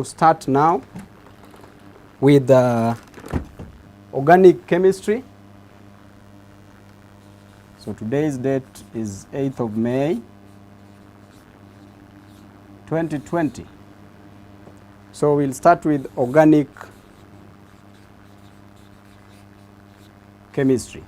start now with organic chemistry. So today's date is 8th of May 2020. So we'll start with organic chemistry.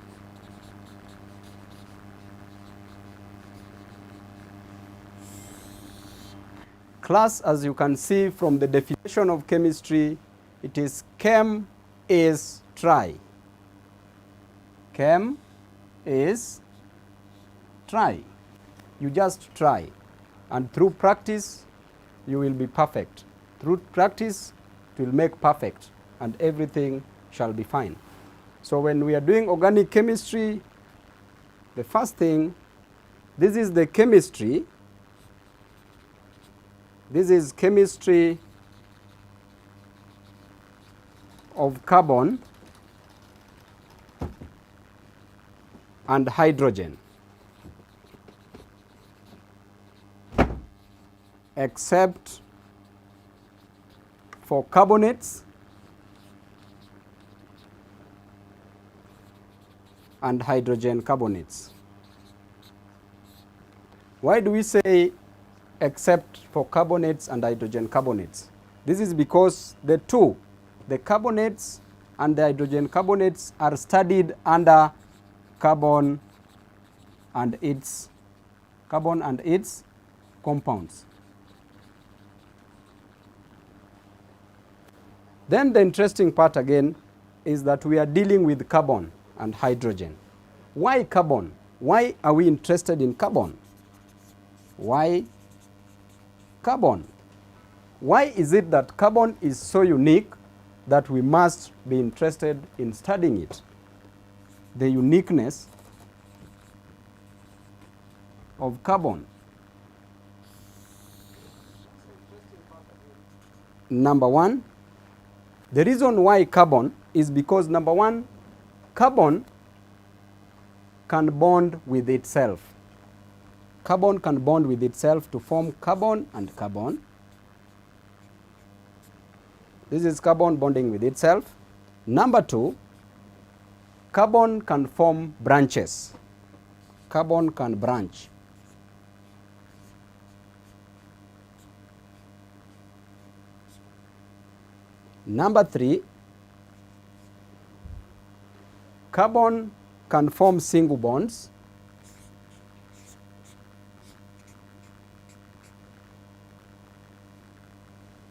Class, as you can see from the definition of chemistry, it is chem is try. Chem is try. You just try. And through practice, you will be perfect. Through practice, it will make perfect, and everything shall be fine. So when we are doing organic chemistry, the first thing, this is the chemistry. This is chemistry of carbon and hydrogen, except for carbonates and hydrogen carbonates. Why do we say except for carbonates and hydrogen carbonates? This is because the two, the carbonates and the hydrogen carbonates, are studied under carbon and its compounds. Then the interesting part again is that we are dealing with carbon and hydrogen. Why carbon? Why are we interested in carbon? Why carbon? Why is it that carbon is so unique that we must be interested in studying it? The uniqueness of carbon. Number one, the reason why carbon is because, number one, carbon can bond with itself. Carbon can bond with itself to form carbon and carbon. This is carbon bonding with itself. Number two, carbon can form branches. Carbon can branch. Number three, carbon can form single bonds.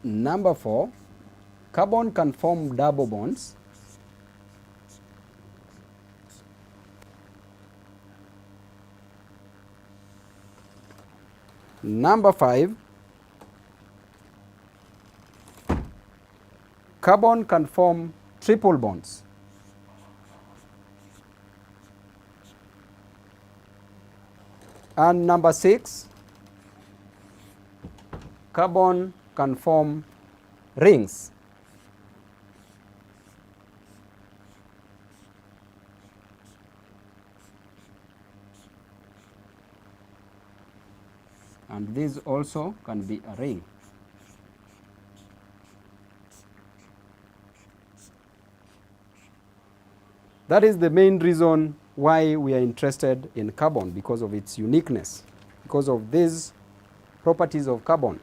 Number four, carbon can form double bonds. Number five, carbon can form triple bonds. And number six, carbon can form rings. And this also can be a ring. That is the main reason why we are interested in carbon, because of its uniqueness, because of these properties of carbon.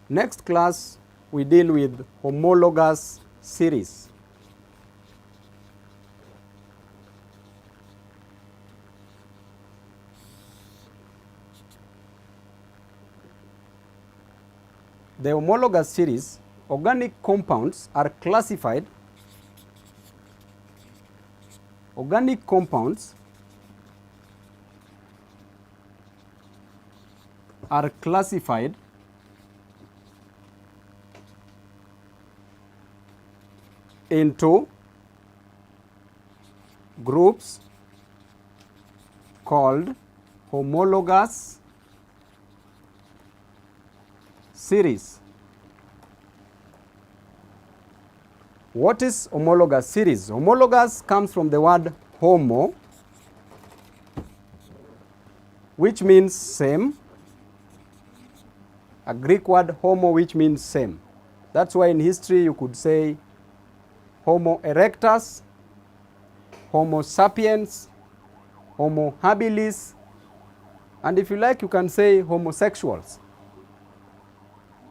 Next class, we deal with homologous series. The homologous series, organic compounds are classified. Organic compounds are classified into groups called homologous series. What is homologous series? Homologous comes from the word homo, which means same. A Greek word homo, which means same. That's why in history you could say Homo erectus, Homo sapiens, Homo habilis, and if you like, you can say homosexuals.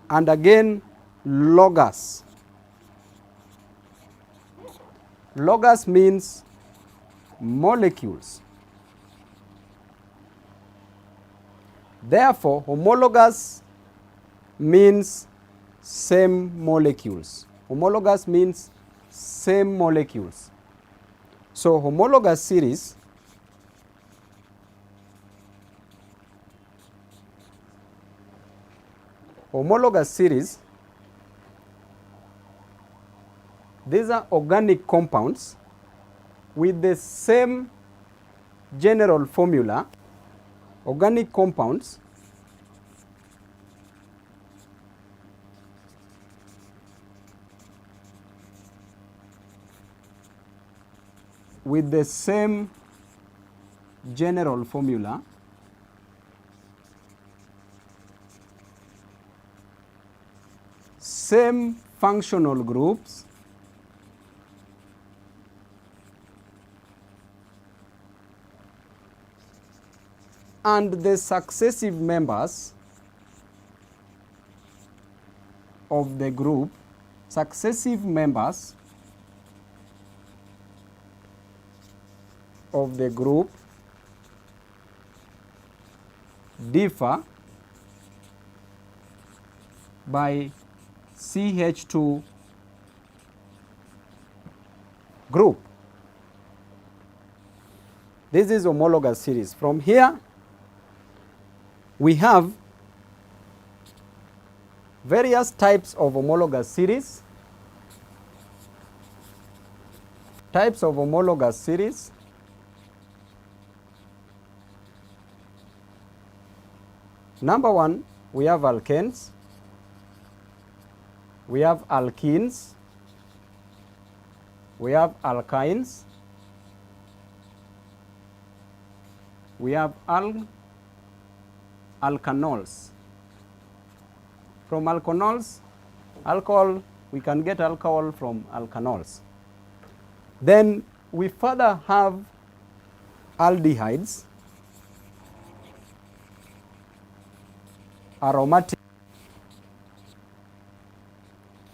And again, logos. Logos means molecules. Therefore, homologous means same molecules. Homologous means same molecules. So homologous series these are organic compounds with the same general formula. Organic compounds with the same general formula same functional groups and the successive members of the group, successive members of the group differ by CH2 group. This is homologous series. From here, we have various types of homologous series. Types of homologous series. Number one, we have alkanes, we have alkenes, we have alkynes, we have alkanols. From alkanols, alcohol, we can get alcohol from alkanols. Then we further have aldehydes, aromatic,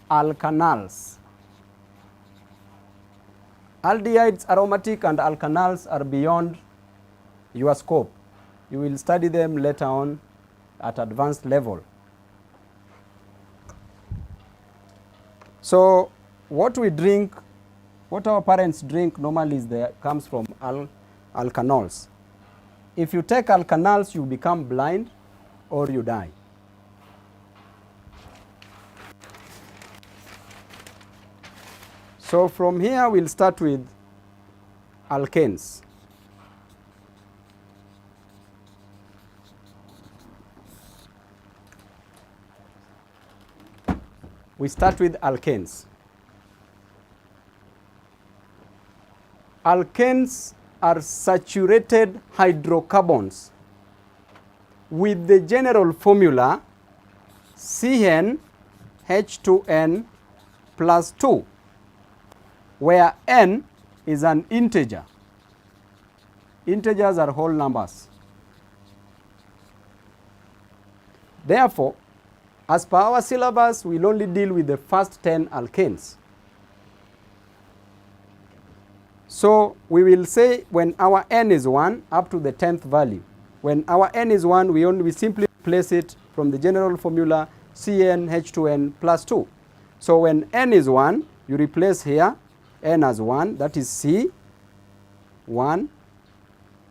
alkanals. Aldehydes, aromatic, and alkanals are beyond your scope. You will study them later on at advanced level. So what we drink, what our parents drink normally comes from alkanols. If you take alkanals, you become blind or you die. So from here we'll start with alkanes. We start with alkanes. Alkanes are saturated hydrocarbons with the general formula CnH2n plus 2, where n is an integer. Integers are whole numbers. Therefore, as per our syllabus, we'll only deal with the first 10 alkanes. So we will say when our n is 1 up to the 10th value. When our n is 1, we simply replace it from the general formula CnH2n plus 2. So when n is 1, you replace here n as 1, that is C, 1.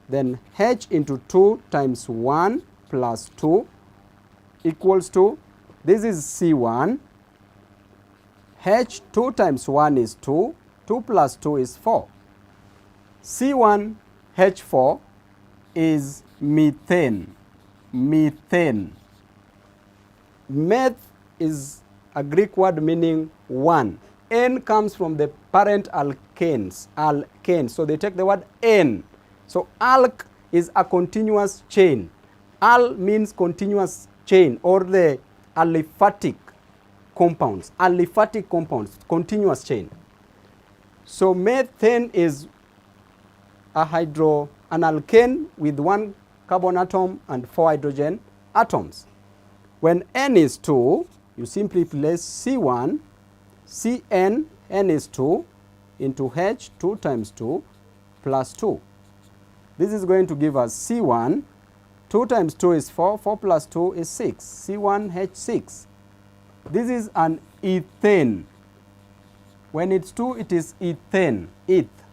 Then H into 2 times 1 plus 2 equals to, this is C1. H 2 times 1 is 2. 2 plus 2 is 4. C1 H4 is methane. Methane. Meth is a Greek word meaning 1. N comes from the parent alkanes. Alkanes. So they take the word N. So alk is a continuous chain. Al means continuous chain, or the aliphatic compounds. Aliphatic compounds, continuous chain. So methane is an alkane with 1 carbon atom and 4 hydrogen atoms. When N is 2, you simply place C1, Cn, N is 2, into H, 2 times 2, plus 2. This is going to give us C1, 2 times 2 is 4, 4 plus 2 is 6, C1H6. This is an ethane. When it's 2, it is ethane, eth.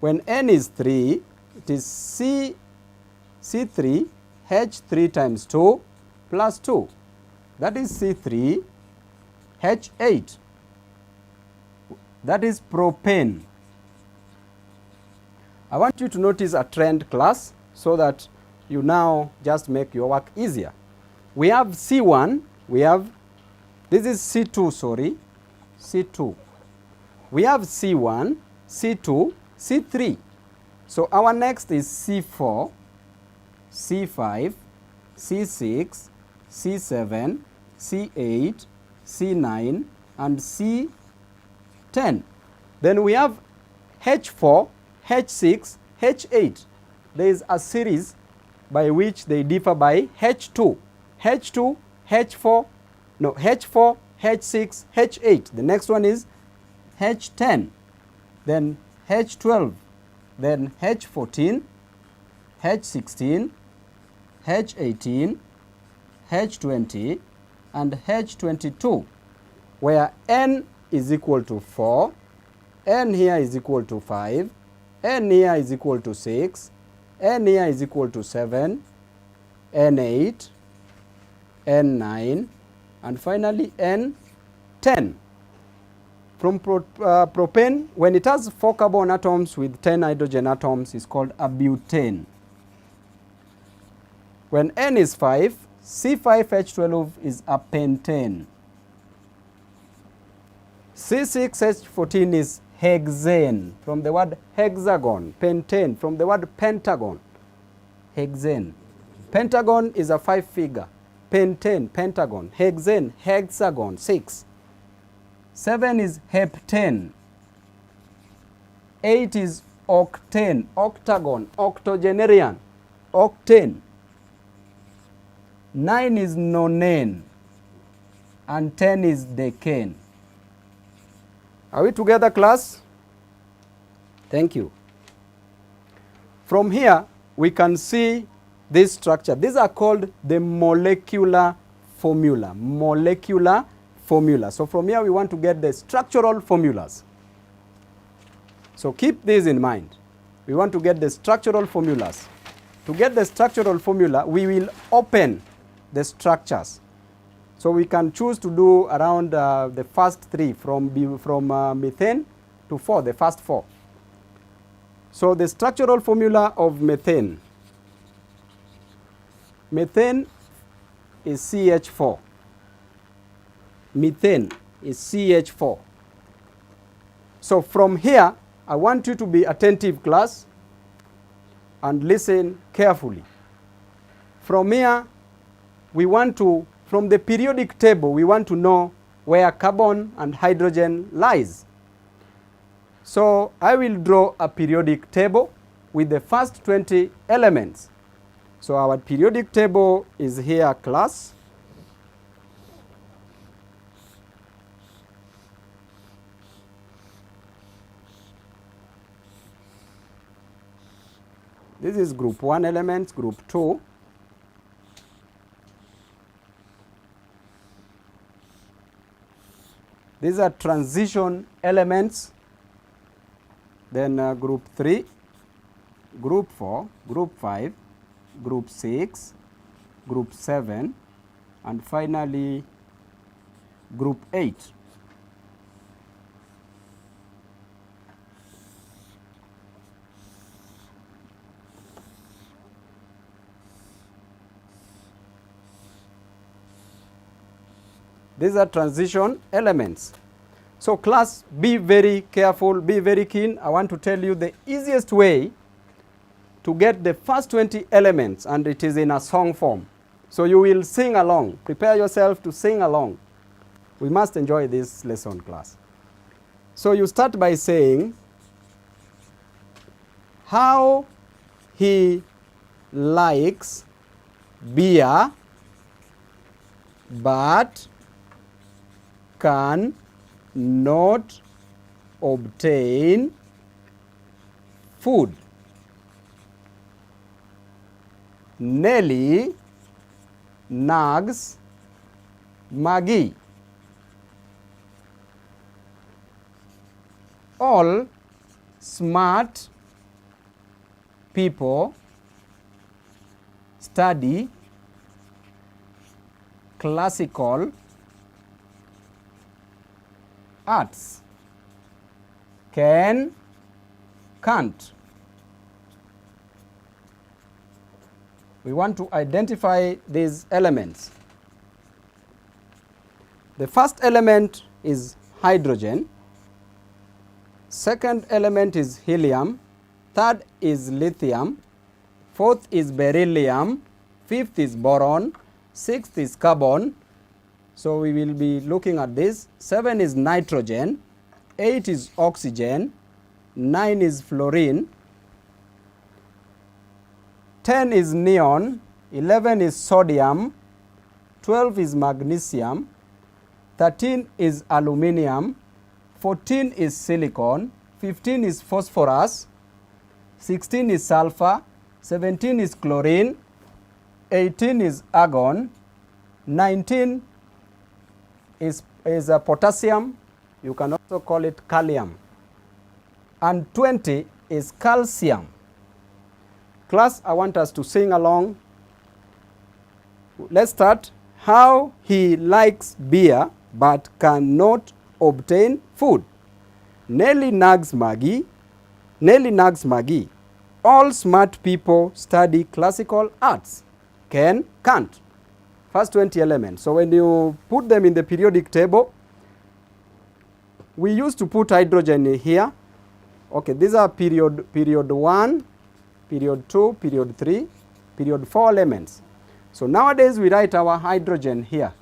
When N is 3, it is C3, H3 times 2 plus 2. That is C3, H8. That is propane. I want you to notice a trend, class, so that you now just make your work easier. We have C1, this is C2, sorry, C2. We have C1, C2, C3. So our next is C4, C5, C6, C7, C8, C9, and C10. Then we have H4, H6, H8. There is a series by which they differ by H2. H2, H4, no, H4, H6, H8. The next one is H10, then H12, then H14, H16, H18, H20, and H22, where N is equal to 4, N here is equal to 5, N here is equal to 6, N here is equal to 7, N8, N9, and finally N10. From propane, when it has 4 carbon atoms with 10 hydrogen atoms, is called a butane. When N is 5, C5H12 is a pentane. C6H14 is hexane, from the word hexagon. Pentane, from the word pentagon. Hexane. Pentagon is a 5-figure. Pentane, pentagon. Hexane, hexagon, 6. 7 is heptane. 8 is octane, octagon, octogenarian, octane. 9 is nonane, and 10 is decane. Are we together, class? Thank you. From here, we can see this structure. These are called the molecular formula. Molecular formula. So from here, we want to get the structural formulas. So keep this in mind. We want to get the structural formulas. To get the structural formula, we will open the structures. So we can choose to do around the first 3 from methane to 4, the first 4. So the structural formula of methane. Methane is CH4. Methane is CH4. So from here, I want you to be attentive, class, and listen carefully. From here, we want to, from the periodic table, we want to know where carbon and hydrogen lies. So I will draw a periodic table with the first 20 elements. So our periodic table is here, class. This is group 1 elements, group 2. These are transition elements. Then group 3, group 4, group 5, group 6, group 7, and finally group 8. These are transition elements. So class, be very careful, be very keen. I want to tell you the easiest way to get the first 20 elements, and it is in a song form. So you will sing along. Prepare yourself to sing along. We must enjoy this lesson, class. So you start by saying how he likes beer but can not obtain food. Nelly nags Maggie. All smart people study classical arts. Can, can't. We want to identify these elements. The first element is hydrogen. Second element is helium. Third is lithium. Fourth is beryllium. Fifth is boron. Sixth is carbon. So we will be looking at this. 7 is nitrogen. 8 is oxygen. 9 is fluorine. 10 is neon. 11 is sodium. 12 is magnesium. 13 is aluminium. 14 is silicon. 15 is phosphorus. 16 is sulfur. 17 is chlorine. 18 is argon. 19 is potassium. You can also call it kalium. And 20 is calcium. Class, I want us to sing along. Let's start. How he likes beer but cannot obtain food. Nelly nags Maggie. Nelly nags Maggie. All smart people study classical arts. Can, can't. First 20 elements. So when you put them in the periodic table, we used to put hydrogen here. Okay, these are period 1, period 2, period 3, period 4 elements. So nowadays we write our hydrogen here.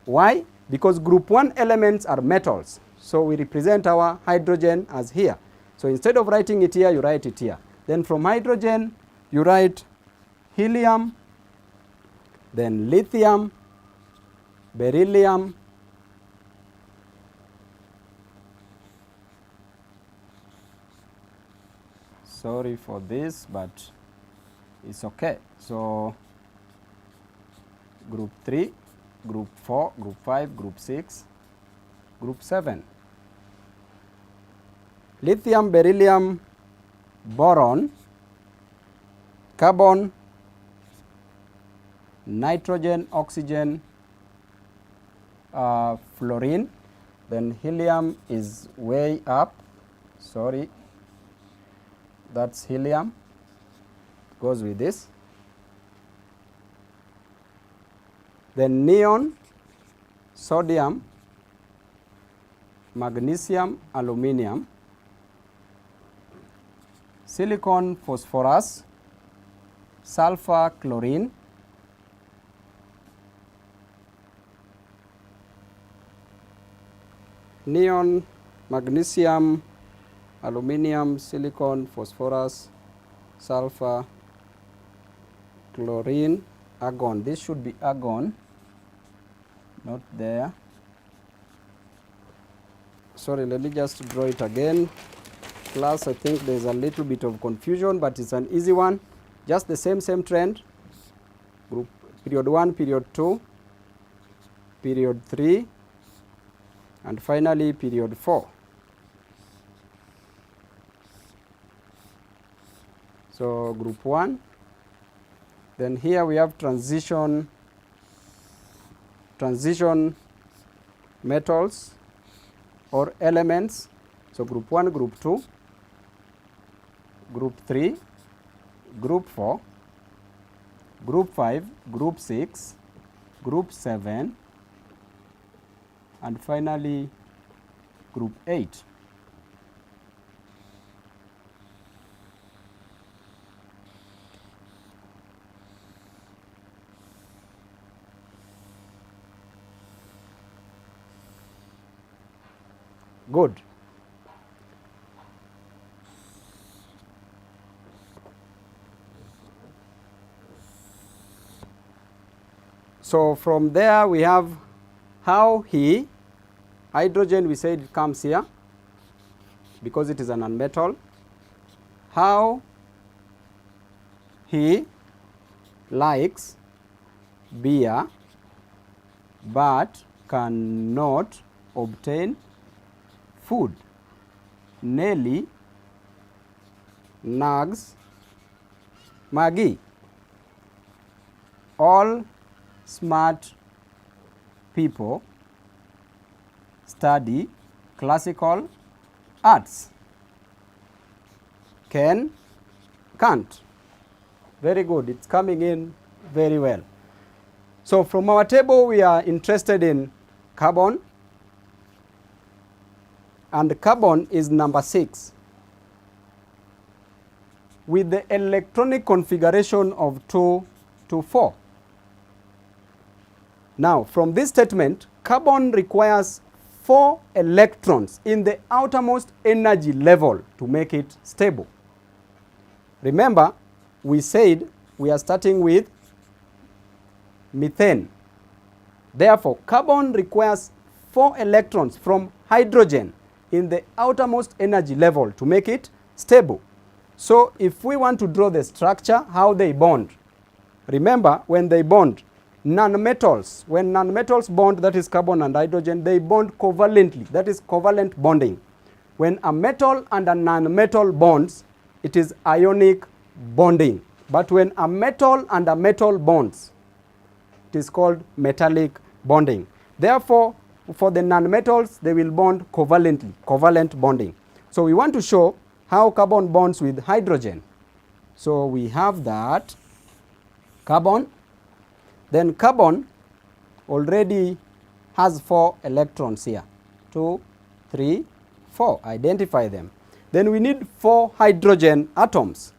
Why? Because group 1 elements are metals. So we represent our hydrogen as here. So instead of writing it here, you write it here. Then from hydrogen, you write helium, then lithium, beryllium, sorry for this, but it's okay. So group 3, group 4, group 5, group 6, group 7. Lithium, beryllium, boron, carbon, nitrogen, oxygen, fluorine. Then helium is way up. Sorry, that's helium. Goes with this. Then neon, sodium, magnesium, aluminium, silicon, phosphorus, sulfur, chlorine, neon, magnesium, aluminium, silicon, phosphorus, sulfur, chlorine, argon. This should be argon, not there. Sorry, let me just draw it again. Class, I think there's a little bit of confusion, but it's an easy one. Just the same trend. Group period 1, period 2, period 3, and finally period 4. So group 1. Then here we have transition metals or elements. So group 1, group 2, group 3, group 4, group 5, group 6, group 7, and finally group 8. Good. So from there we have how hydrogen, we said it comes here because it is an nonmetal. How he likes beer but cannot obtain food. Nelly nags Maggie. All smart people study classical arts. Ken can't. Very good. It's coming in very well. So from our table, we are interested in carbon. And carbon is number 6. With the electronic configuration of 2 to 4. Now, from this statement, carbon requires 4 electrons in the outermost energy level to make it stable. Remember, we said we are starting with methane. Therefore, carbon requires 4 electrons from hydrogen in the outermost energy level to make it stable. So, if we want to draw the structure, how they bond. Remember, when they bond, nonmetals, when nonmetals bond, that is carbon and hydrogen, they bond covalently, that is covalent bonding. When a metal and a nonmetal bonds, it is ionic bonding. But when a metal and a metal bonds, it is called metallic bonding. Therefore, for the nonmetals, they will bond covalently, covalent bonding. So we want to show how carbon bonds with hydrogen. So we have that carbon. Then carbon already has 4 electrons here. 2, 3, 4. Identify them. Then we need 4 hydrogen atoms.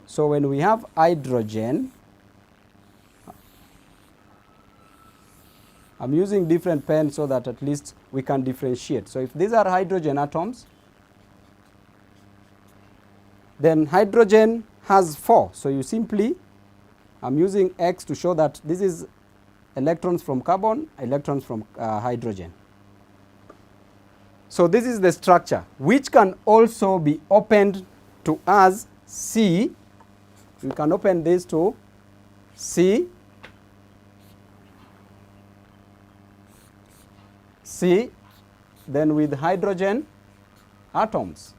So when we have hydrogen, I'm using different pens so that at least we can differentiate. So if these are hydrogen atoms, then hydrogen has 4. So you simply, I'm using X to show that this is electrons from carbon, electrons from hydrogen. So this is the structure, which can also be opened to as C. We can open this to C, then with hydrogen atoms.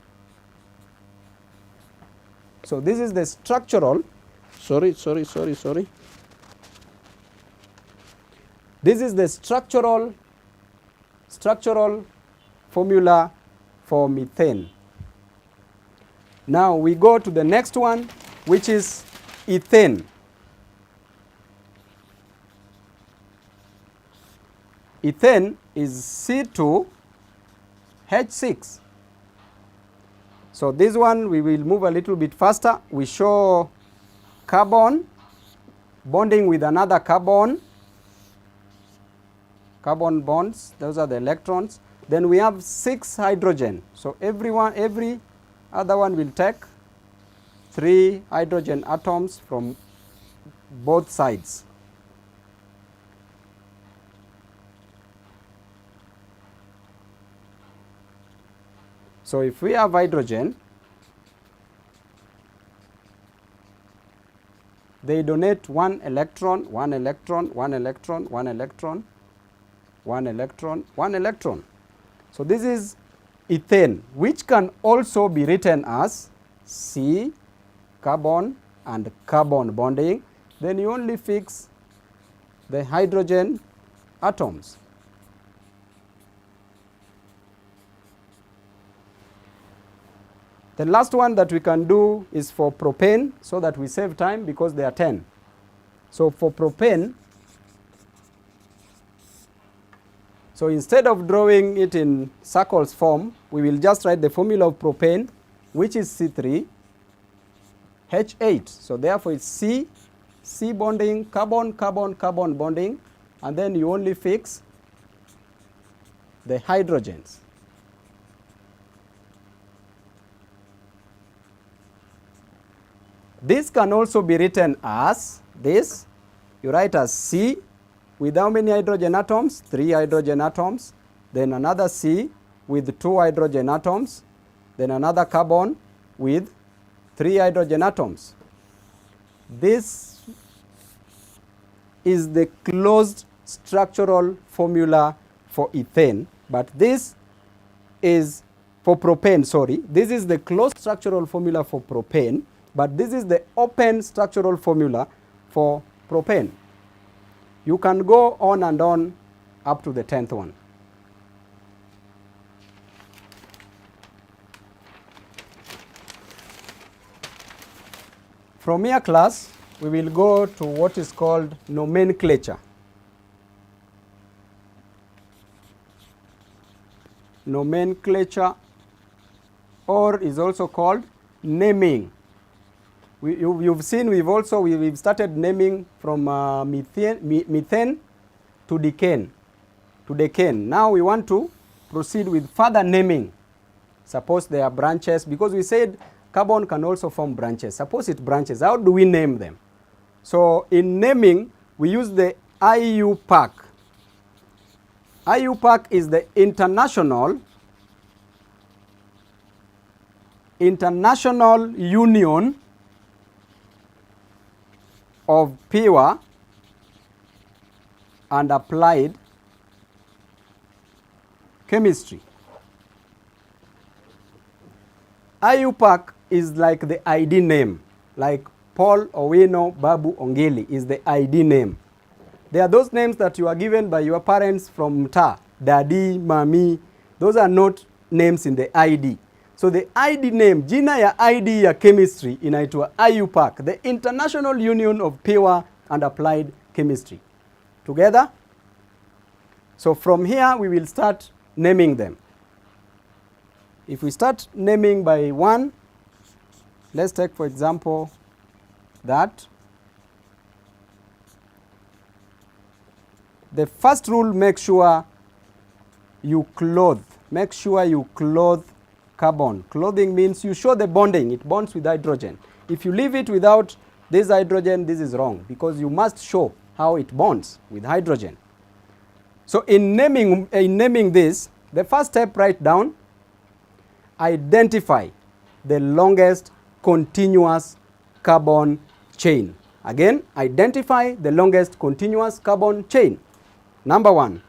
So this is the structural, sorry. This is the structural formula for methane. Now we go to the next one, which is ethane. Ethane is C2H6. So this one we will move a little bit faster. We show carbon bonding with another carbon. Carbon bonds, those are the electrons. Then we have 6 hydrogen. So every other one will take 3 hydrogen atoms from both sides. So if we have hydrogen, they donate 1 electron, 1 electron, 1 electron, 1 electron, 1 electron, 1 electron. So this is ethane, which can also be written as C, carbon and carbon bonding. Then you only fix the hydrogen atoms. The last one that we can do is for propane, so that we save time because there are 10. So for propane, so instead of drawing it in circles form, we will just write the formula of propane, which is C3H8. So therefore it's C bonding, carbon, carbon, carbon bonding, and then you only fix the hydrogens. This can also be written as this. You write as C with how many hydrogen atoms? 3 hydrogen atoms. Then another C with 2 hydrogen atoms. Then another carbon with 3 hydrogen atoms. This is the closed structural formula for ethane, but this is for propane, sorry. This is the closed structural formula for propane, but this is the open structural formula for propane. You can go on and on up to the 10th one. From here, class, we will go to what is called nomenclature. Nomenclature, or is also called naming. You've seen we've started naming from methane to decane. Now we want to proceed with further naming. Suppose there are branches, because we said carbon can also form branches. Suppose it branches, how do we name them? So in naming, we use the IUPAC. IUPAC is the International Union of Pure and Applied Chemistry. IUPAC is like the ID name, like Paul, Owino, Babu, Ongeli is the ID name. They are those names that you are given by your parents from mtaa, daddy, mami. Those are not names in the ID. So the ID name, jina ya ID ya chemistry inaitwa IUPAC, the International Union of Pure and Applied Chemistry. Together? So from here we will start naming them. If we start naming by one, let's take for example that. The first rule, make sure you clothe. Make sure you clothe carbon. Clothing means you show the bonding. It bonds with hydrogen. If you leave it without this hydrogen, this is wrong, because you must show how it bonds with hydrogen. So in naming this, the first step, write down, identify the longest continuous carbon chain. Again, identify the longest continuous carbon chain. Number one.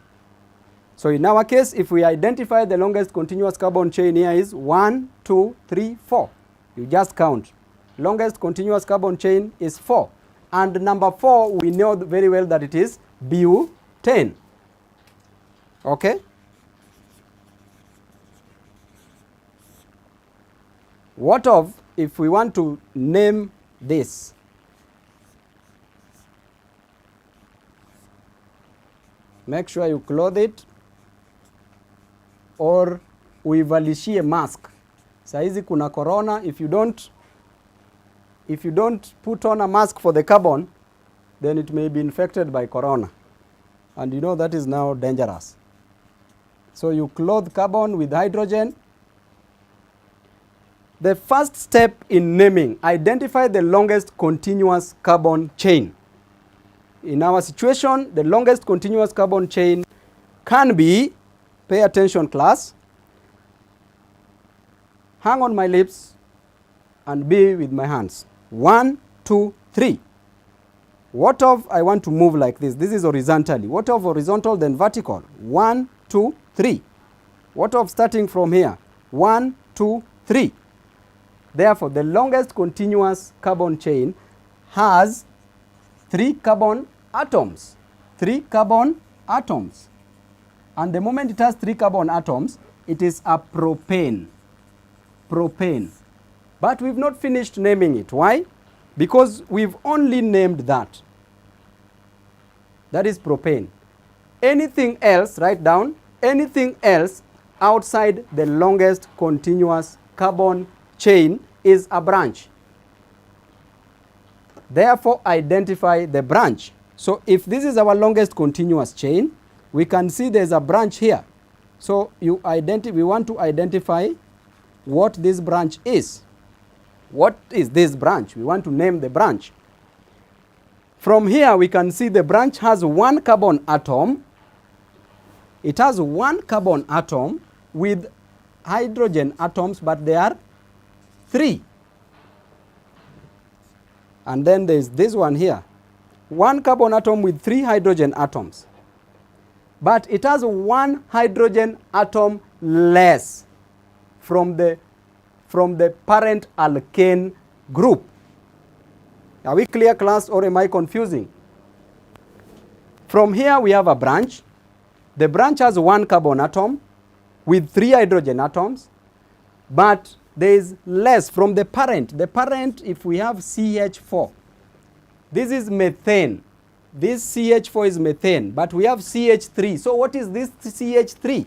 So in our case, if we identify the longest continuous carbon chain, here is 1, 2, 3, 4. You just count. Longest continuous carbon chain is 4. And number 4, we know very well that it is butane. Okay? What of if we want to name this? Make sure you clothe it, or uivalishie mask. Saizi kuna corona. If you don't put on a mask for the carbon, then it may be infected by corona. And you know that is now dangerous. So you clothe carbon with hydrogen. The first step in naming, identify the longest continuous carbon chain. In our situation, the longest continuous carbon chain can be, pay attention class, hang on my lips and be with my hands. 1, 2, 3. What of I want to move like this? This is horizontally. What of horizontal then vertical? 1, 2, 3. What of starting from here? 1, 2, 3. Therefore, the longest continuous carbon chain has 3 carbon atoms. 3 carbon atoms. And the moment it has 3 carbon atoms, it is a propane. Propane. But we've not finished naming it. Why? Because we've only named that. That is propane. Anything else, write down, anything else outside the longest continuous carbon chain is a branch. Therefore, identify the branch. So if this is our longest continuous chain, we can see there's a branch here. So we want to identify what this branch is. What is this branch? We want to name the branch. From here, we can see the branch has one carbon atom. It has one carbon atom with hydrogen atoms, but there are 3. And then there's this one here. One carbon atom with 3 hydrogen atoms. But it has 1 hydrogen atom less from the parent alkane group. Are we clear, class, or am I confusing? From here we have a branch. The branch has 1 carbon atom with 3 hydrogen atoms, but there is less from the parent. The parent, if we have CH4, this is methane. This CH4 is methane, but we have CH3. So what is this CH3?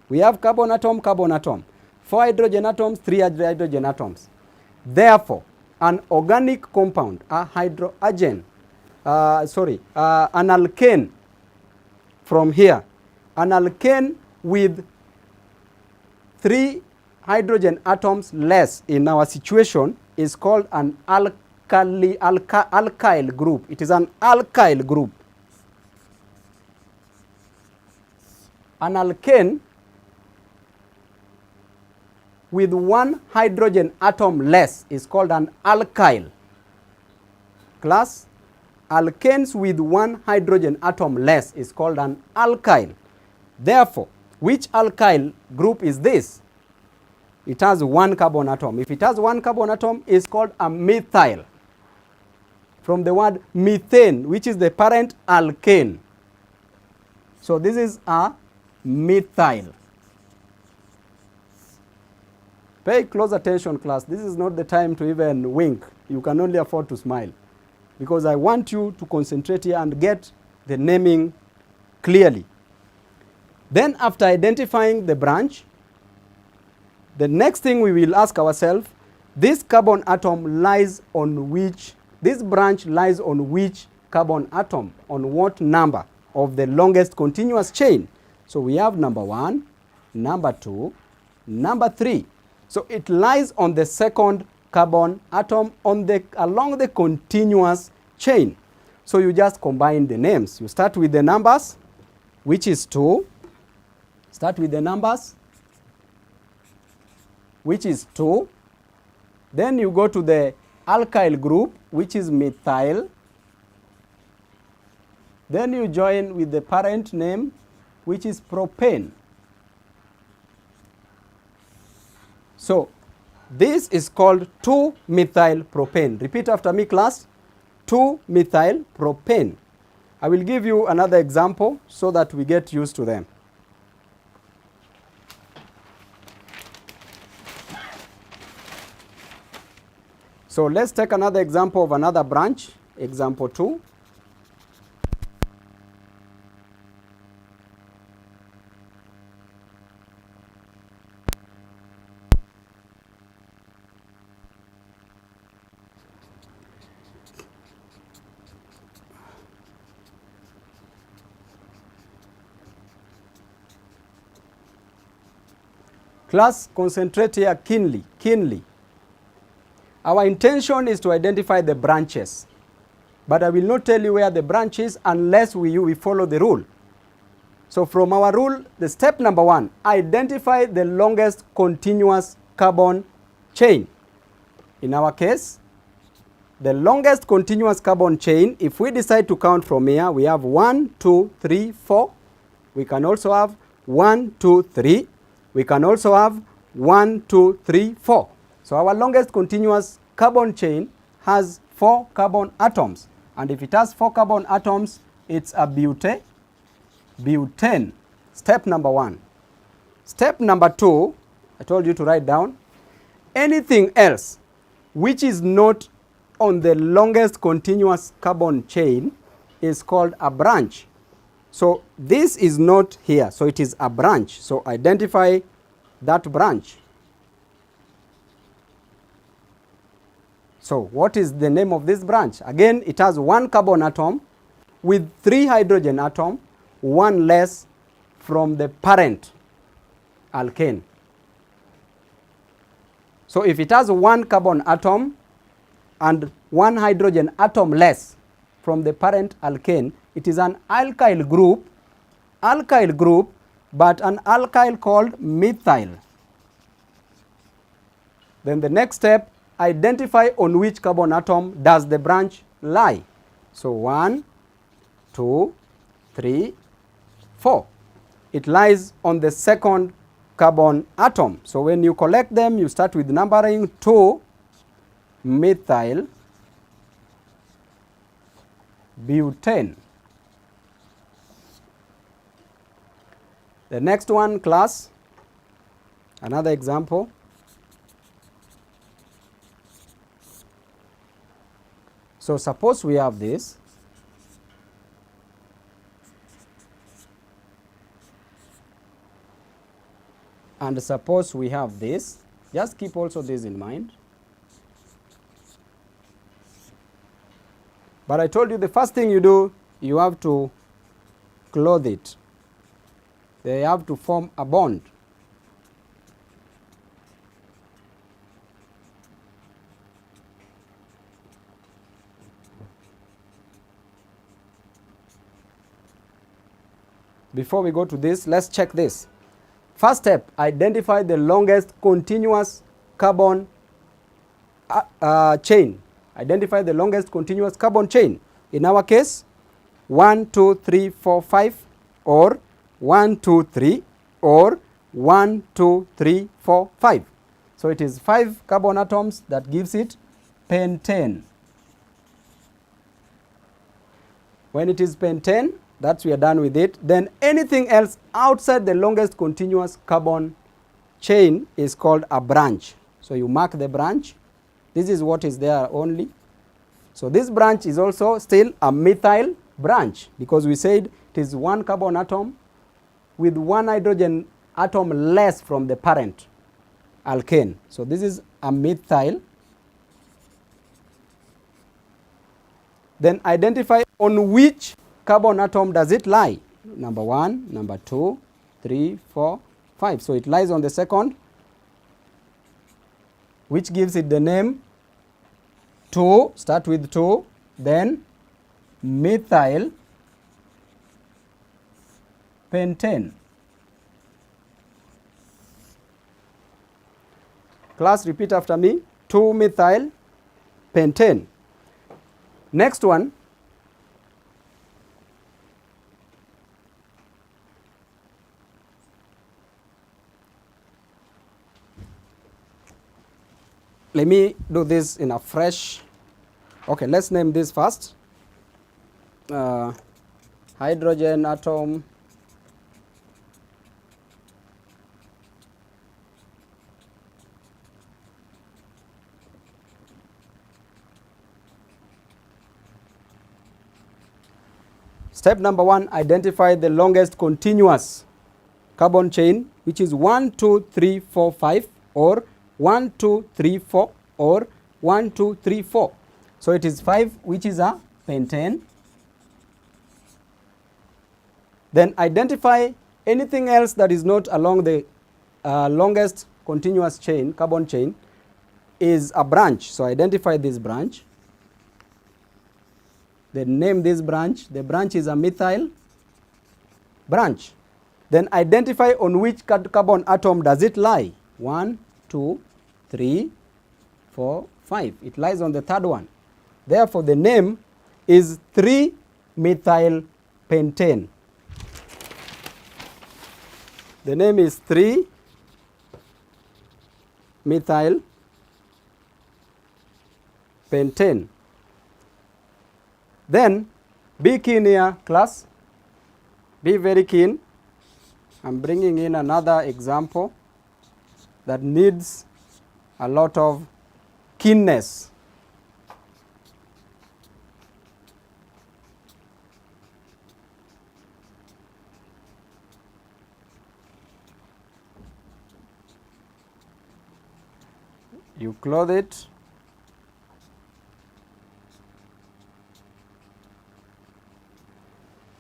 We have carbon atom, 4 hydrogen atoms, 3 hydrogen atoms. Therefore, an organic compound, an alkane from here, an alkane with 3 hydrogen atoms less in our situation is called an alkyl group. It is an alkyl group. An alkane with 1 hydrogen atom less is called an alkyl. Class, alkanes with 1 hydrogen atom less is called an alkyl. Therefore, which alkyl group is this? It has 1 carbon atom. If it has 1 carbon atom, it's called a methyl. From the word methane, which is the parent alkane. So this is a methyl. Pay close attention, class. This is not the time to even wink. You can only afford to smile, because I want you to concentrate here and get the naming clearly. Then after identifying the branch, the next thing we will ask ourselves, this carbon atom lies on which, this branch lies on which carbon atom, on what number of the longest continuous chain? So we have number 1, number 2, number 3. So it lies on the second carbon atom along the continuous chain. So you just combine the names. You start with the numbers, which is 2. Start with the numbers, which is 2. Then you go to the alkyl group, which is methyl. Then you join with the parent name, which is propane. So this is called 2-methyl propane. Repeat after me, class. 2-methyl propane. I will give you another example so that we get used to them. So let's take another example of another branch. Example 2. Class, concentrate here keenly. Our intention is to identify the branches, but I will not tell you where the branch is unless we follow the rule. So from our rule, the step number 1, identify the longest continuous carbon chain. In our case, the longest continuous carbon chain, if we decide to count from here, we have 1, 2, 3, 4. We can also have 1, 2, 3. We can also have 1, 2, 3, 4. So our longest continuous carbon chain has 4 carbon atoms. And if it has 4 carbon atoms, it's a butane. Step number 1. Step number 2, I told you to write down. Anything else which is not on the longest continuous carbon chain is called a branch. So this is not here, so it is a branch. So identify that branch. So what is the name of this branch? Again, it has 1 carbon atom with 3 hydrogen atom, 1 less from the parent alkane. So if it has one carbon atom and one hydrogen atom less from the parent alkane, it is an alkyl group, but an alkyl called methyl. Then the next step, identify on which carbon atom does the branch lie. So 1, 2, 3, 4. It lies on the second carbon atom. So when you collect them, you start with numbering 2 methyl butane. The next one, class, another example. So suppose we have this. And suppose we have this. Just keep also this in mind. But I told you the first thing you do, you have to clothe it. They have to form a bond. Before we go to this, let's check this. First step, identify the longest continuous carbon chain. Identify the longest continuous carbon chain. In our case, 1, 2, 3, 4, 5, or 1, 2, 3, or 1, 2, 3, 4, 5. So it is 5 carbon atoms that gives it pentane. When it is pentane, that's we are done with it. Then anything else outside the longest continuous carbon chain is called a branch. So you mark the branch. This is what is there only. So this branch is also still a methyl branch because we said it is one carbon atom with one hydrogen atom less from the parent alkane. So this is a methyl. Then identify on which carbon atom does it lie. Number 1, number 2, 3, 4, 5. So it lies on the second, which gives it the name 2. Start with 2, then methyl pentane. Class, repeat after me. 2 methyl pentane. Next one, let me do this in a fresh. Okay, let's name this first. Hydrogen atom step number 1, identify the longest continuous carbon chain, which is 1, 2, 3, 4, 5, or 1, 2, 3, 4, or 1, 2, 3, 4. So it is 5, which is a pentane. Then identify anything else that is not along the longest continuous chain, carbon chain, is a branch. So identify this branch. Then name this branch. The branch is a methyl branch. Then identify on which carbon atom does it lie. 1, 2, 3, 4, 5. It lies on the third one. Therefore, the name is 3-methyl pentane. The name is 3-methyl pentane. Then, be keen here, class. Be very keen. I'm bringing in another example that needs a lot of keenness. You close it.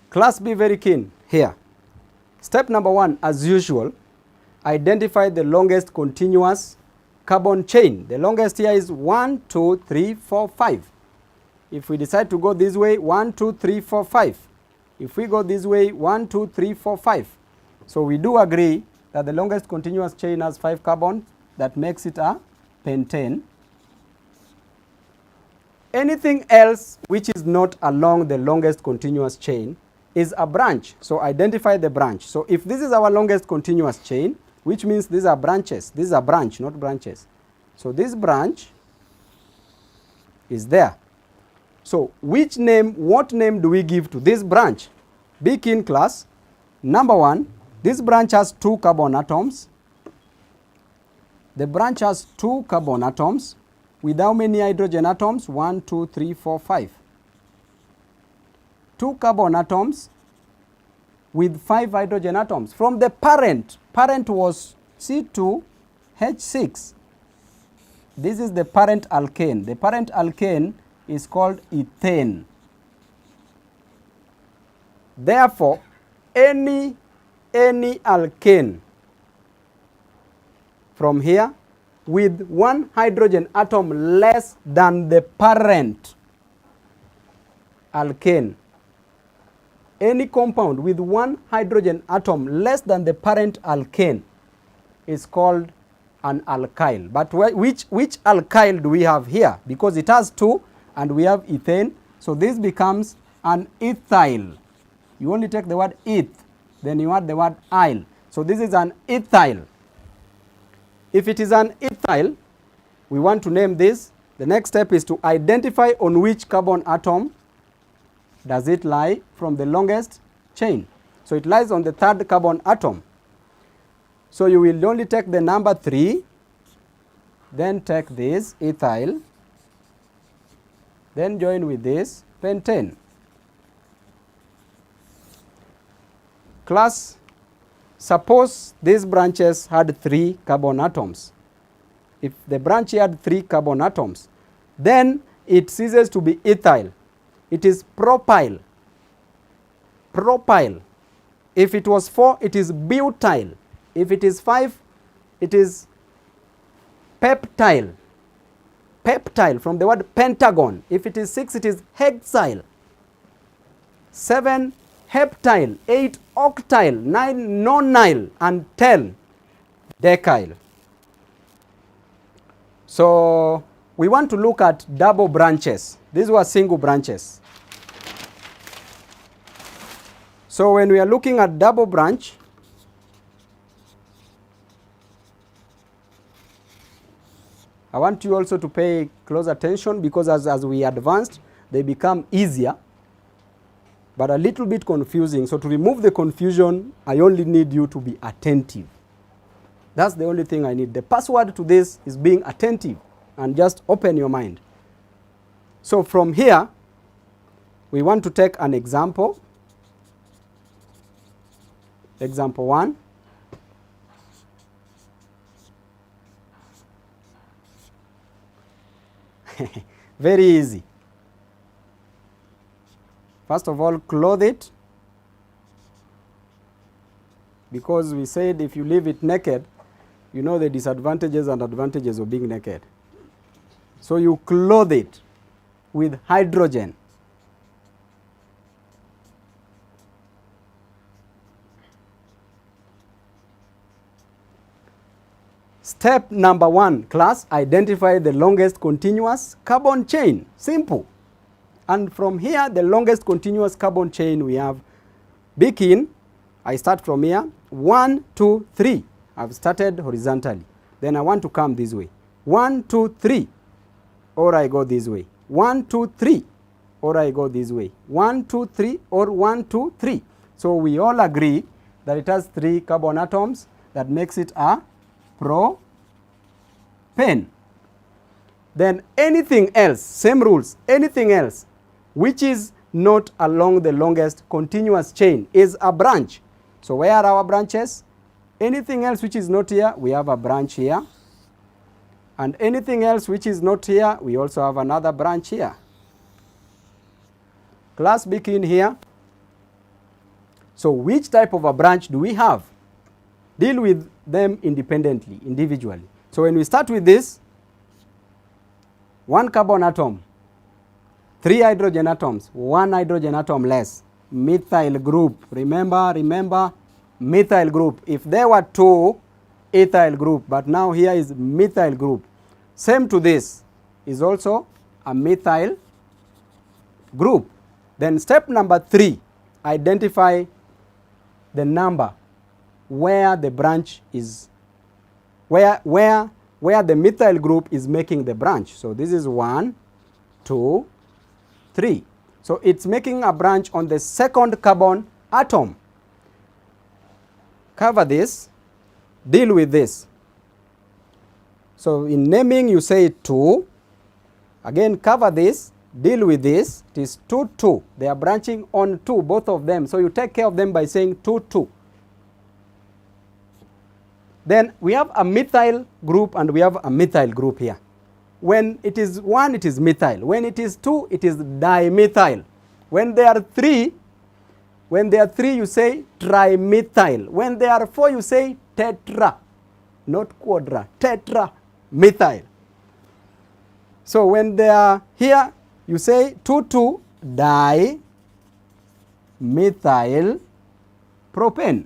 Class, be very keen here. Step number 1, as usual, identify the longest continuous carbon chain. The longest here is 1, 2, 3, 4, 5. If we decide to go this way, 1, 2, 3, 4, 5. If we go this way, 1, 2, 3, 4, 5. So we do agree that the longest continuous chain has 5 carbons. That makes it a pentane. Anything else which is not along the longest continuous chain is a branch. So identify the branch. So if this is our longest continuous chain, which means these are branches. This is a branch, not branches. So this branch is there. So what name do we give to this branch? Be keen, class. Number 1, this branch has 2 carbon atoms. The branch has 2 carbon atoms with how many hydrogen atoms? 1, 2, 3, 4, 5. 2 carbon atoms with 5 hydrogen atoms. From the parent was C2H6. This is the parent alkane. The parent alkane is called ethane. Therefore, any alkane from here with 1 hydrogen atom less than the parent alkane, any compound with 1 hydrogen atom less than the parent alkane is called an alkyl. But which alkyl do we have here? Because it has 2 and we have ethane, so this becomes an ethyl. You only take the word eth, then you add the word yl. So this is an ethyl. If it is an ethyl, we want to name this. The next step is to identify on which carbon atom does it lie from the longest chain. So it lies on the 3rd carbon atom. So you will only take the number 3, then take this ethyl, then join with this pentane. Class, suppose these branches had 3 carbon atoms. If the branch had 3 carbon atoms, then it ceases to be ethyl. It is propyl. Propyl. If it was 4, it is butyl. If it is 5, it is peptyl. Peptyl from the word pentagon. If it is 6, it is hexyl. 7, heptyl. 8, octyl. 9, nonyl. And 10, decyl. So we want to look at double branches. These were single branches. So when we are looking at double branch, I want you also to pay close attention, because as we advanced, they become easier, but a little bit confusing. So to remove the confusion, I only need you to be attentive. That's the only thing I need. The password to this is being attentive, and just open your mind. So from here, we want to take an example. Example 1. Very easy. First of all, clothe it, because we said if you leave it naked, you know the disadvantages and advantages of being naked. So you clothe it with hydrogen. Step number 1, class, identify the longest continuous carbon chain. Simple. And from here, the longest continuous carbon chain we have, be keen, I start from here, 1, 2, 3. I've started horizontally. Then I want to come this way. 1, 2, 3. Or I go this way. 1, 2, 3. Or I go this way. 1, 2, 3. Or 1, 2, 3. So we all agree that it has 3 carbon atoms. That makes it a propane. Then anything else, same rules, anything else which is not along the longest continuous chain is a branch. So where are our branches? Anything else which is not here, we have a branch here. And anything else which is not here, we also have another branch here. Class, be keen here. So which type of a branch do we have? Deal with them independently, individually. So when we start with this, 1 carbon atom, 3 hydrogen atoms, 1 hydrogen atom less, methyl group. Remember, methyl group. If there were 2, ethyl group, but now here is methyl group. Same to this is also a methyl group. Then step number 3, identify the number where the branch is, where the methyl group is making the branch. So this is 1, 2, 3. So it's making a branch on the 2nd carbon atom. Cover this, deal with this. So in naming you say 2, again cover this, deal with this, it is 2, 2. They are branching on 2, both of them. So you take care of them by saying 2, 2. Then we have a methyl group and we have a methyl group here. When it is 1, it is methyl. When it is 2, it is dimethyl. When they are 3, you say trimethyl. When they are 4, you say tetra, not quadra, tetra methyl. So when they are here, you say 2,2 dimethyl propane.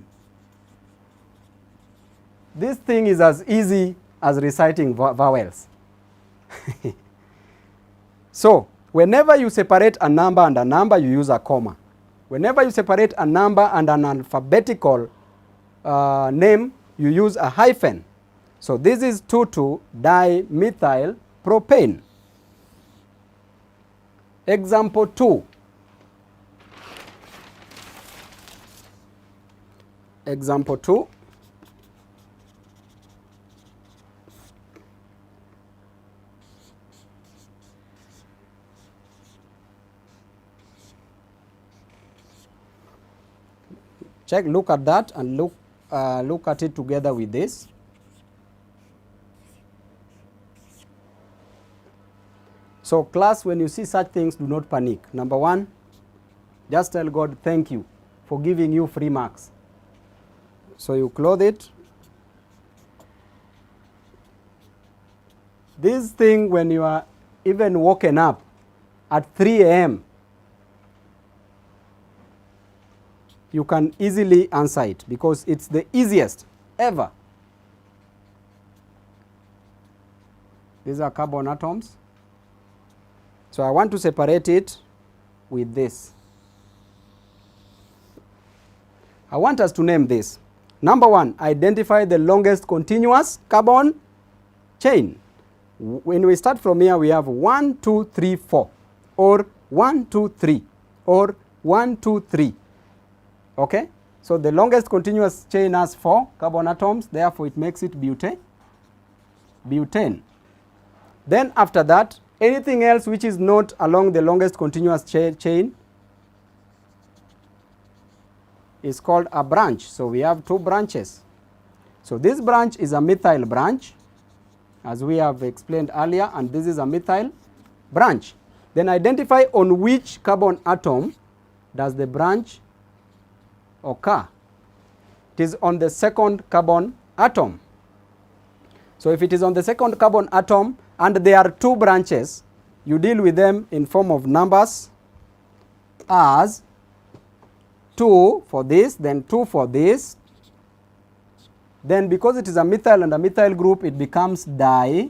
This thing is as easy as reciting vowels. So whenever you separate a number and a number, you use a comma. Whenever you separate a number and an alphabetical name, you use a hyphen. So this is 2,2 dimethyl propane. Example 2. Example 2. Check, look at that and look at it together with this. So class, when you see such things, do not panic. Number 1, just tell God thank you for giving you free marks. So you close it. This thing, when you are even woken up at 3 a.m., you can easily answer it because it's the easiest ever. These are carbon atoms. So I want to separate it with this. I want us to name this. Number 1, identify the longest continuous carbon chain. When we start from here, we have 1, 2, 3, 4, or 1, 2, 3, or 1, 2, 3. Okay? So the longest continuous chain has 4 carbon atoms, therefore it makes it butane. Then after that, anything else which is not along the longest continuous chain is called a branch. So we have 2 branches. So this branch is a methyl branch, as we have explained earlier, and this is a methyl branch. Then identify on which carbon atom does the branch occur. It is on the 2nd carbon atom. So if it is on the 2nd carbon atom and there are 2 branches, you deal with them in form of numbers as 2 for this, then 2 for this. Then because it is a methyl and a methyl group, it becomes dimethyl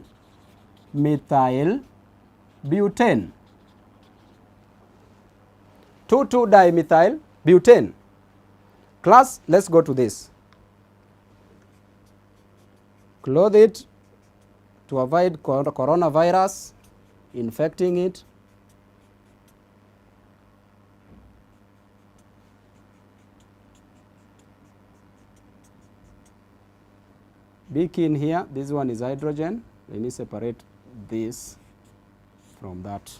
butane. 2,2 dimethyl butane. Class, let's go to this. Close it to avoid coronavirus infecting it. Be keen here. This one is hydrogen. Let me separate this from that.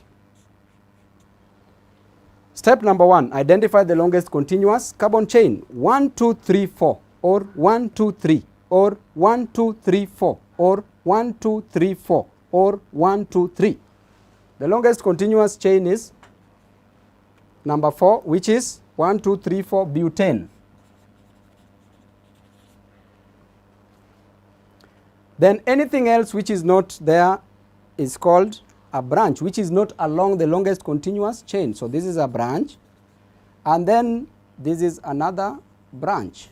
Step number 1, identify the longest continuous carbon chain. 1, 2, 3, 4, or 1, 2, 3, or 1, 2, 3, 4, or 1, 2, 3, 4, or 1, 2, 3. The longest continuous chain is number 4, which is 1, 2, 3, 4 butane. Then anything else which is not there is called a branch, which is not along the longest continuous chain. So this is a branch, and then this is another branch.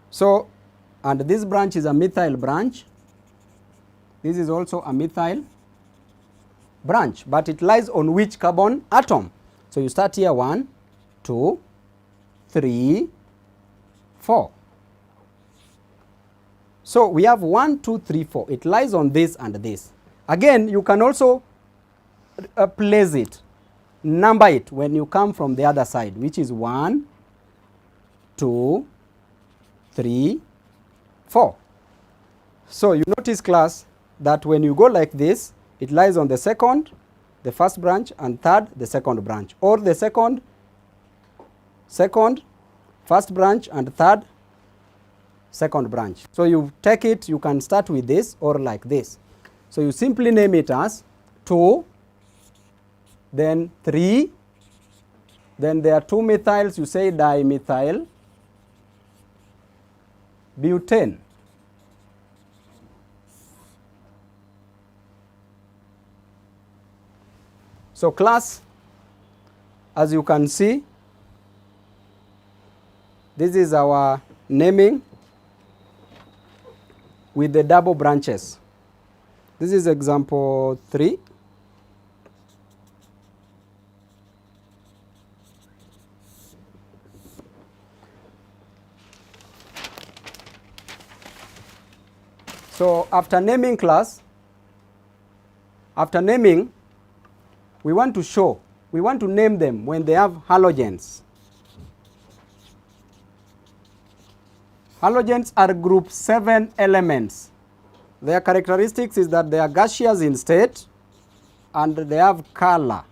So, and this branch is a methyl branch. This is also a methyl branch, but it lies on which carbon atom? So you start here 1, 2, 3, 4. So we have 1, 2, 3, 4. It lies on this and this. Again, you can also place it, number it when you come from the other side, which is 1, 2, 3, 4. So you notice, class, that when you go like this, it lies on the second, the first branch, and third, the second branch, or the second, first branch, and third, second branch. So you take it, you can start with this or like this. So you simply name it as 2, then 3, then there are 2 methyls, you say dimethyl butane. So class, as you can see, this is our naming with the double branches. This is example 3. So after naming, class, after naming, we want to name them when they have halogens. Halogens are group 7 elements. Their characteristics is that they are gaseous in state and they have color.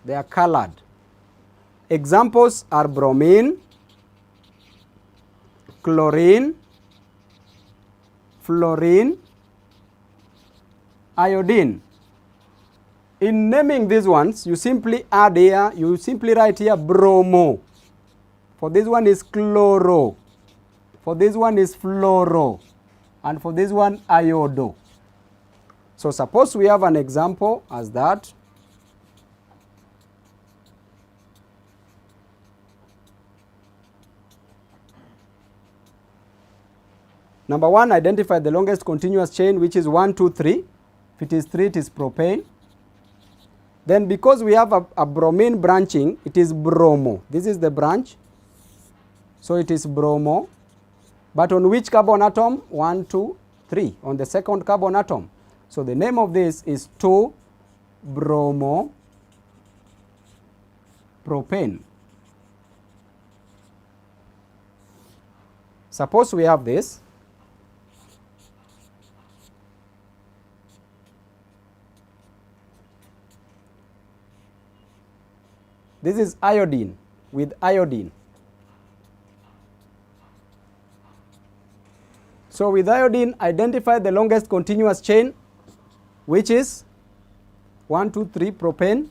They are colored. Examples are bromine, chlorine, fluorine, iodine. In naming these ones, you simply add here, you simply write here bromo. For this one is chloro. For this one is fluoro. And for this one, iodo. So suppose we have an example as that. Number 1, identify the longest continuous chain, which is 1, 2, 3. If it is 3, it is propane. Then because we have a bromine branching, it is bromo. This is the branch. So it is bromo. But on which carbon atom? 1, 2, 3. On the second carbon atom. So the name of this is 2-bromo propane. Suppose we have this. This is iodine with iodine. So with iodine, identify the longest continuous chain, which is 1, 2, 3 propane.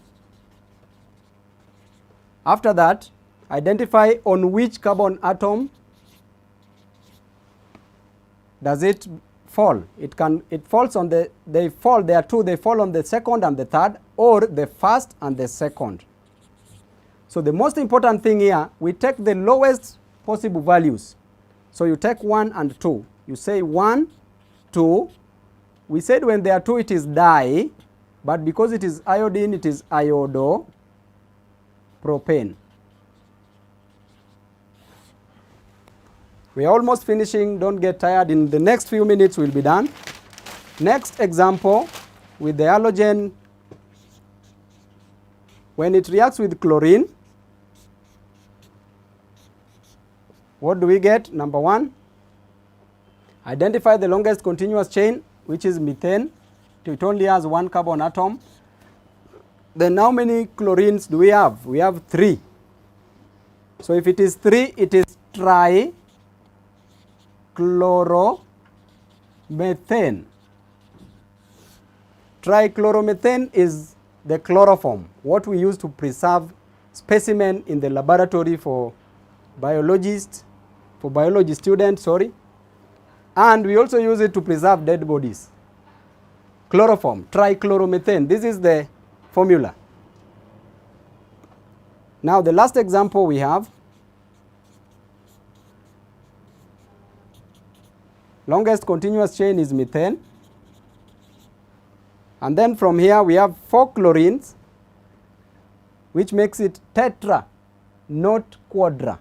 After that, identify on which carbon atom does it fall. It falls on there are two, they fall on the second and the third, or the first and the second. So the most important thing here, we take the lowest possible values. So you take 1 and 2. You say 1, 2. We said when there are 2 it is di, but because it is iodine it is iodo propane. We are almost finishing, don't get tired. In the next few minutes we'll be done. Next example with the halogen, when it reacts with chlorine, what do we get? Number 1, identify the longest continuous chain, which is methane. It only has 1 carbon atom. Then how many chlorines do we have? We have 3. So if it is 3, it is trichloromethane. Trichloromethane is the chloroform, what we use to preserve specimen in the laboratory for biologists for biology students, sorry. And we also use it to preserve dead bodies. Chloroform, trichloromethane. This is the formula. Now the last example we have, longest continuous chain is methane. And then from here we have 4 chlorines, which makes it tetra, not quadra.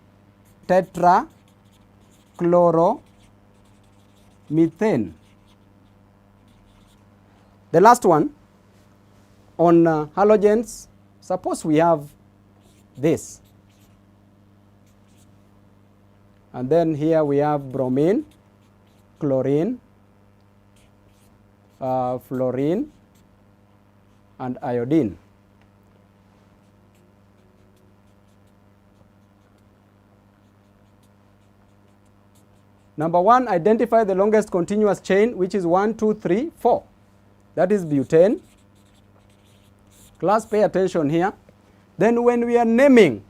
Tetrachloromethane. The last one, on halogens, suppose we have this. And then here we have bromine, chlorine, fluorine, and iodine. Number 1, identify the longest continuous chain, which is 1, 2, 3, 4. That is butane. Class, pay attention here. Then when we are naming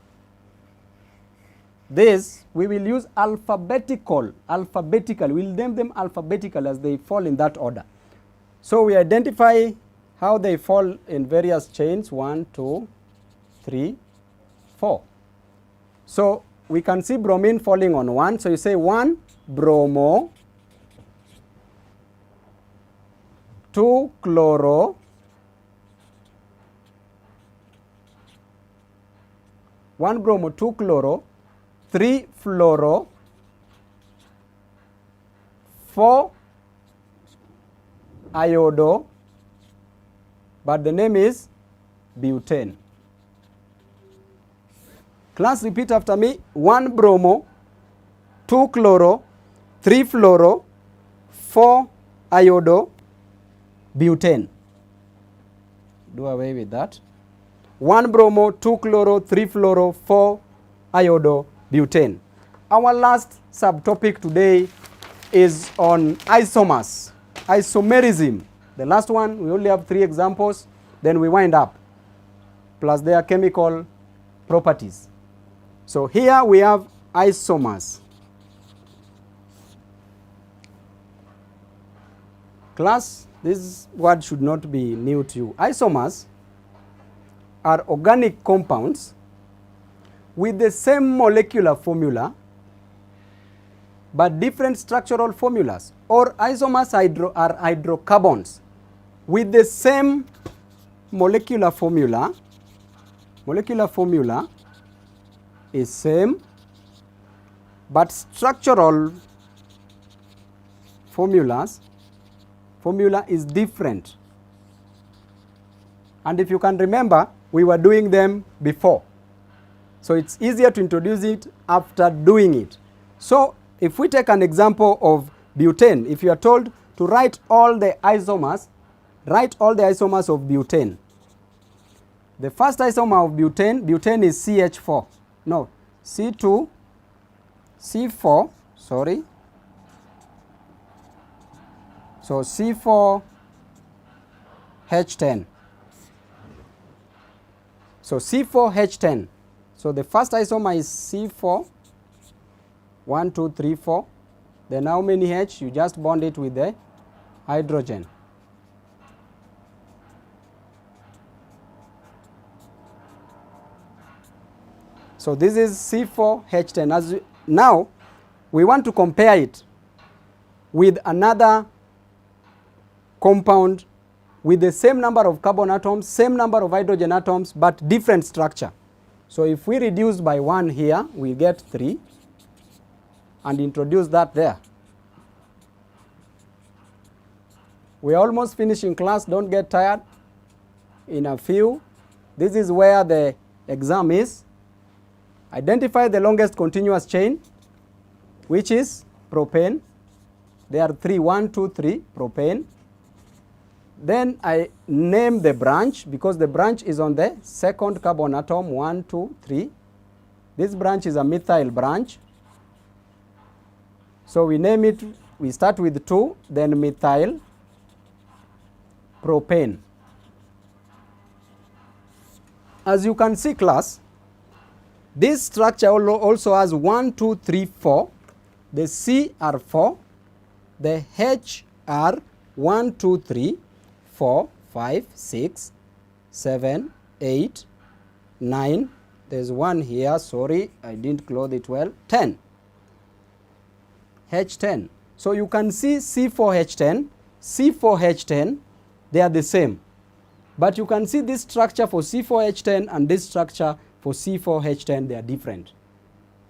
this, we will use alphabetical. We'll name them alphabetical as they fall in that order. So we identify how they fall in various chains, 1, 2, 3, 4. So we can see bromine falling on 1. So you say 1 bromo, 2 chloro, 1 bromo, 2 chloro, 3 fluoro, 4 iodo, but the name is butane. Class, repeat after me. 1 bromo, 2 chloro, 3 fluoro, 4 iodo, butane. Do away with that. 1 bromo, 2 chloro, 3 fluoro, 4 iodo, butane. Our last subtopic today is on isomers, isomerism. The last one, we only have 3 examples, then we wind up, plus their chemical properties. So here we have isomers. Class, this word should not be new to you. Isomers are organic compounds with the same molecular formula but different structural formulas, or isomers are hydrocarbons with the same molecular formula. Molecular formula is same, but structural formula is different. And if you can remember, we were doing them before. So it's easier to introduce it after doing it. So if we take an example of butane, if you are told to write all the isomers, write all the isomers of butane. The first isomer of butane is CH4. No, C2, C4, sorry. So C4H10. So C4H10. So the first isomer is C4, 1, 2, 3, 4. Then how many H? You just bond it with the hydrogen. So this is C4H10. Now we want to compare it with another compound with the same number of carbon atoms, same number of hydrogen atoms, but different structure. So if we reduce by 1 here, we get 3, and introduce that there. We are almost finishing class, don't get tired. In a few, this is where the exam is. Identify the longest continuous chain, which is propane. There are 3, 1, 2, 3, propane. Then I name the branch, because the branch is on the second carbon atom, 1, 2, 3. This branch is a methyl branch. So we name it, we start with 2, then methyl propane. As you can see, class, this structure also has 1, 2, 3, 4. the C are 4, the H are 1, 2, 3, 4, 5, 6, 7, 8, 9, there's one here, sorry, I didn't close it well, 10. H10. So you can see C4H10, C4H10, they are the same. But you can see this structure for C4H10 and this structure for C4H10, they are different.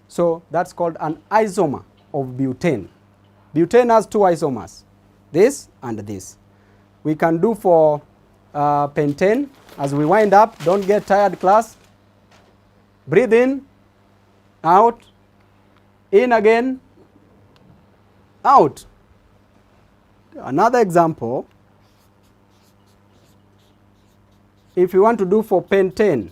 So that's called an isomer of butane. Butane has two isomers, this and this. We can do for pentane. As we wind up, don't get tired, class. Breathe in, out, in again, out. Another example, if you want to do for pentane,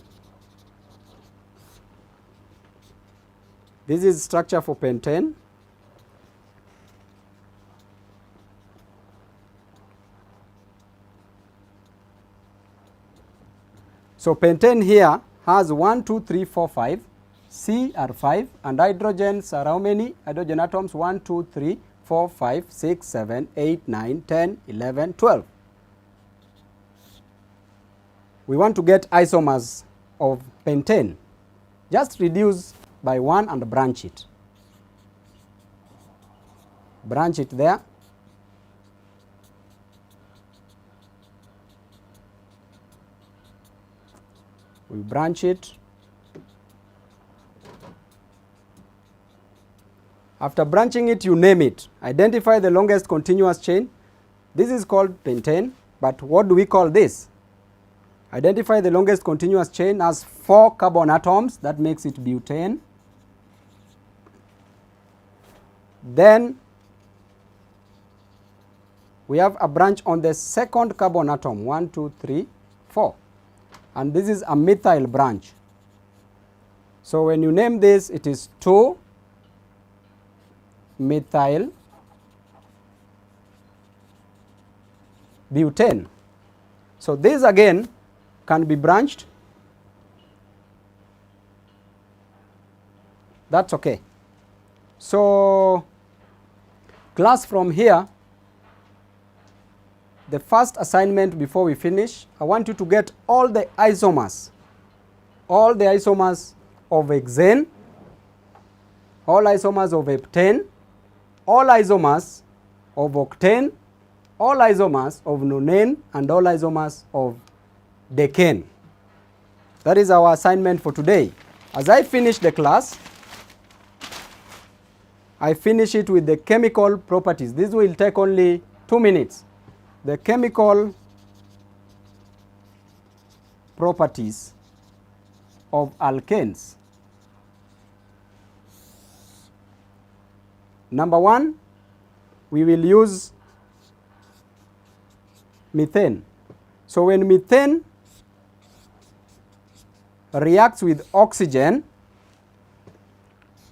this is structure for pentane. So pentane here has 1, 2, 3, 4, 5. C are 5 and hydrogens are how many? Hydrogen atoms 1, 2, 3, 4, 5, 6, 7, 8, 9, 10, 11, 12. We want to get isomers of pentane. Just reduce by 1 and branch it. Branch it there. We branch it. After branching it, you name it. Identify the longest continuous chain. This is called pentane, but what do we call this? Identify the longest continuous chain as 4 carbon atoms. That makes it butane. Then we have a branch on the second carbon atom, 1, 2, 3, 4. And this is a methyl branch. So when you name this, it is 2-methyl butane. So this again can be branched. That's okay. So class, from here, the first assignment before we finish, I want you to get all the isomers of hexane, all isomers of heptane, all isomers of octane, all isomers of nonane, and all isomers of decane. That is our assignment for today. As I finish the class, I finish it with the chemical properties. This will take only 2 minutes. The chemical properties of alkanes. Number 1, we will use methane. So when methane reacts with oxygen,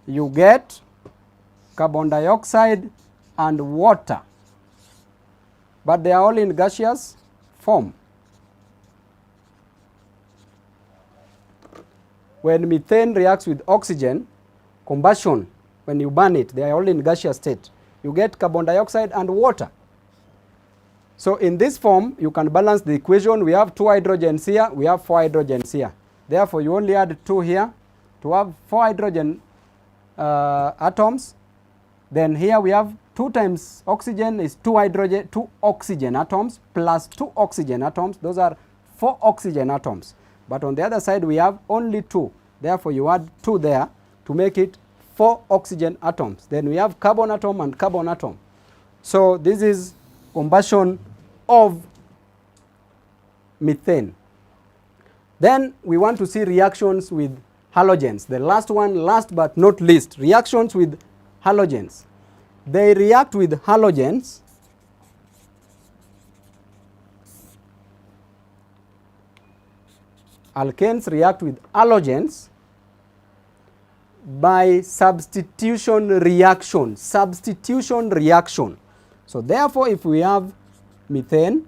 you get carbon dioxide and water, but they are all in gaseous form. When methane reacts with oxygen, combustion, when you burn it, they are all in gaseous state. You get carbon dioxide and water. So in this form, you can balance the equation. We have 2 hydrogens here, we have 4 hydrogens here. Therefore, you only add 2 here to have 4 hydrogen atoms. Then here we have 2 times oxygen is 2 oxygen atoms plus 2 oxygen atoms. Those are 4 oxygen atoms. But on the other side, we have only 2. Therefore, you add 2 there to make it 4 oxygen atoms. Then we have carbon atom and carbon atom. So this is combustion of methane. Then we want to see reactions with halogens. The last one, last but not least, reactions with halogens. They react with halogens alkanes react with halogens by substitution reaction. Substitution reaction. So therefore, if we have methane,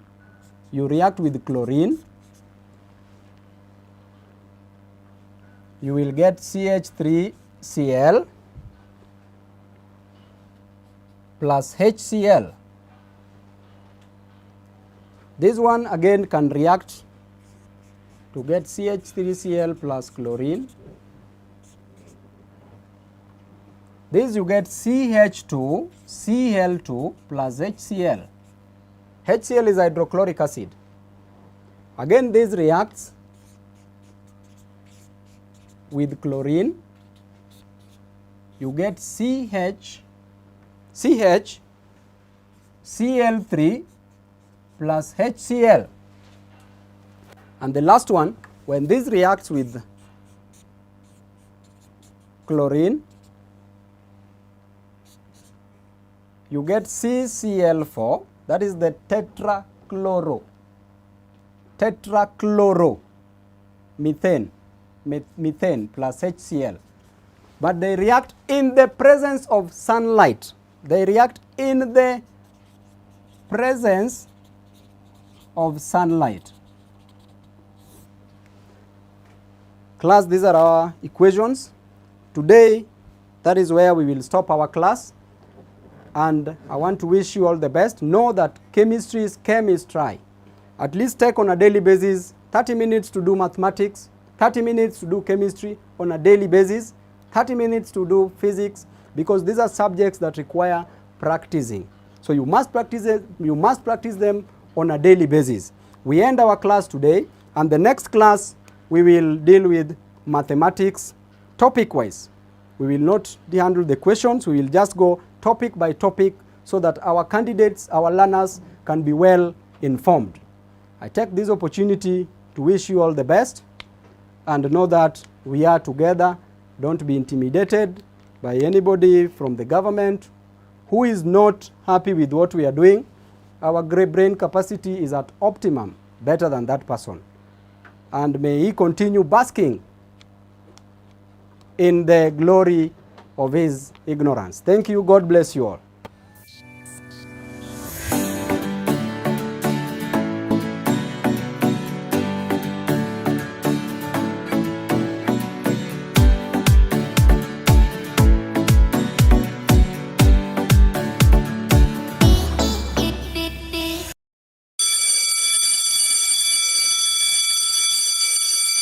you react with chlorine, you will get CH3Cl plus HCl. This one again can react to get CH3Cl plus chlorine. This you get CH2, Cl2 plus HCl. HCl is hydrochloric acid. Again this reacts with chlorine. You get CH, Cl3 plus HCl. And the last one, when this reacts with chlorine, you get CCl4, that is the methane plus HCl. But they react in the presence of sunlight. They react in the presence of sunlight. Class, these are our equations. Today, that is where we will stop our class. And I want to wish you all the best. Know that chemistry is chemistry. At least take on a daily basis 30 minutes to do mathematics, 30 minutes to do chemistry on a daily basis, 30 minutes to do physics, because these are subjects that require practicing. So you must practice them on a daily basis. We end our class today, and the next class we will deal with mathematics topic-wise. We will not handle the questions, we will just go topic by topic so that our candidates, our learners can be well informed. I take this opportunity to wish you all the best and know that we are together. Don't be intimidated by anybody from the government who is not happy with what we are doing. Our great brain capacity is at optimum, better than that person. And may he continue basking in the glory of his ignorance. Thank you. God bless you all.